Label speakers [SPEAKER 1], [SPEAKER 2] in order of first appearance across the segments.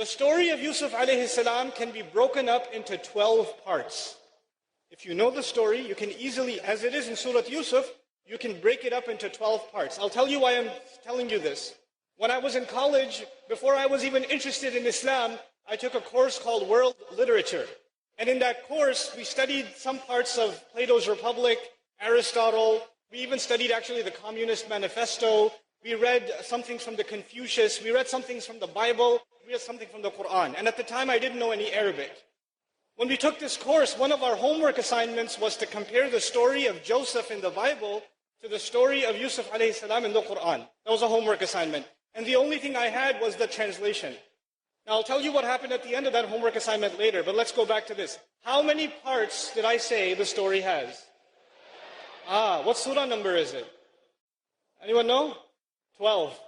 [SPEAKER 1] The story of Yusuf alayhi salam can be broken up into 12 parts. If you know the story, you can easily, as it is in Surah Yusuf, you can break it up into 12 parts. I'll tell you why I'm telling you this. When I was in college, before I was even interested in Islam, I took a course called World Literature. And in that course, we studied some parts of Plato's Republic, Aristotle. We even studied actually the Communist Manifesto. We read some things from the Confucius. We read some things from the Bible. We read something from the Quran. And at the time, I didn't know any Arabic. When we took this course, one of our homework assignments was to compare the story of Joseph in the Bible to the story of Yusuf alayhi salam in the Quran. That was a homework assignment. And the only thing I had was the translation. Now I'll tell you what happened at the end of that homework assignment later, but let's go back to this. How many parts did I say the story has? What surah number is it? Anyone know? 12.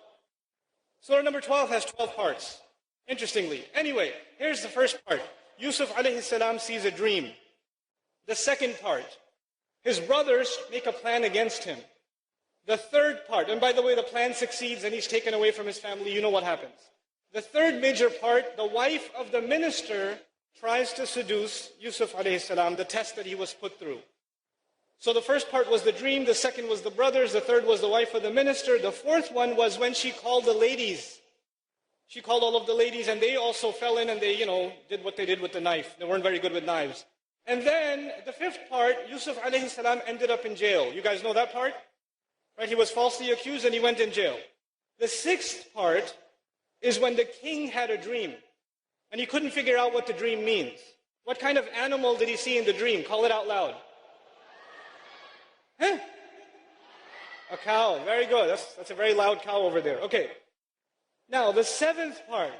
[SPEAKER 1] Surah number 12 has 12 parts. Interestingly. Anyway, here's the first part. Yusuf alayhi salam sees a dream. The second part, his brothers make a plan against him. The third part, and by the way, the plan succeeds and he's taken away from his family. You know what happens. The third major part, the wife of the minister tries to seduce Yusuf alayhi salam, the test that he was put through. So the first part was the dream, the second was the brothers, the third was the wife of the minister, the fourth one was when she called the ladies. She called all of the ladies and they also fell in and they, did what they did with the knife. They weren't very good with knives. And then the fifth part, Yusuf alayhi salam ended up in jail. You guys know that part? Right? He was falsely accused and he went in jail. The sixth part is when the king had a dream and he couldn't figure out what the dream means. What kind of animal did he see in the dream? Call it out loud. Huh? A cow. Very good. That's a very loud cow over there. Okay. Now, the seventh part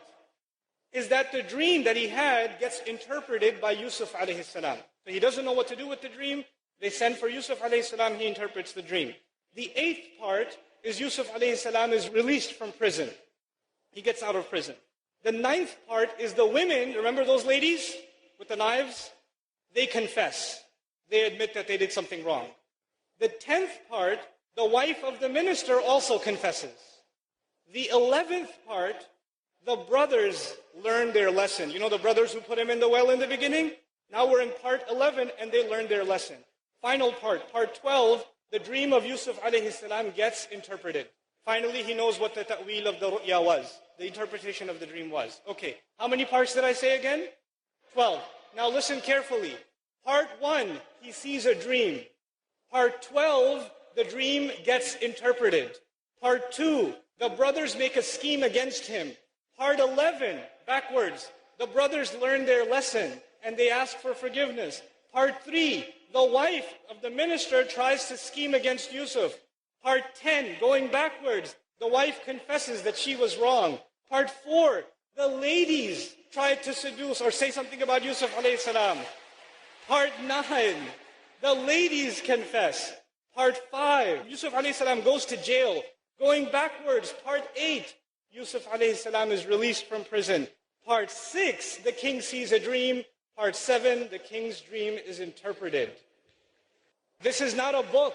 [SPEAKER 1] is that the dream that he had gets interpreted by Yusuf alayhi salam. So he doesn't know what to do with the dream. They send for Yusuf alayhi salam. He interprets the dream. The eighth part is Yusuf alayhi salam is released from prison. He gets out of prison. The ninth part is the women, remember those ladies with the knives? They confess. They admit that they did something wrong. The 10th part, the wife of the minister also confesses. The 11th part, the brothers learn their lesson. You know the brothers who put him in the well in the beginning? Now we're in part 11 and they learn their lesson. Final part, part 12, the dream of Yusuf alayhi salam gets interpreted. Finally, he knows what the ta'wil of the ru'ya was. The interpretation of the dream was. Okay, how many parts did I say again? 12. Now listen carefully. Part 1, he sees a dream. Part 12, the dream gets interpreted. Part 2, the brothers make a scheme against him. Part 11, backwards, the brothers learn their lesson and they ask for forgiveness. Part 3, the wife of the minister tries to scheme against Yusuf. Part 10, going backwards, the wife confesses that she was wrong. Part 4, the ladies tried to seduce or say something about Yusuf alayhi salam. Part 9, the ladies confess. Part 5, Yusuf alayhi salam goes to jail. Going backwards, part 8, Yusuf alayhi salam is released from prison. Part 6, the king sees a dream. Part 7, the king's dream is interpreted. This is not a book.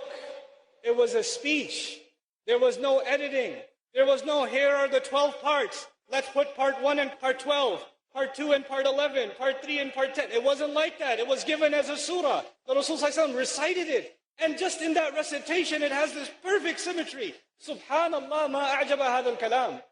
[SPEAKER 1] It was a speech. There was no editing. There was no, here are the 12 parts. Let's put part 1 and part 12, part 2 and part 11, part 3 and part 10. It wasn't like that. It was given as a surah. The Rasul ﷺ recited it. And just in that recitation, it has this perfect symmetry. Subhanallah, ma a'jaba hadha al-kalam.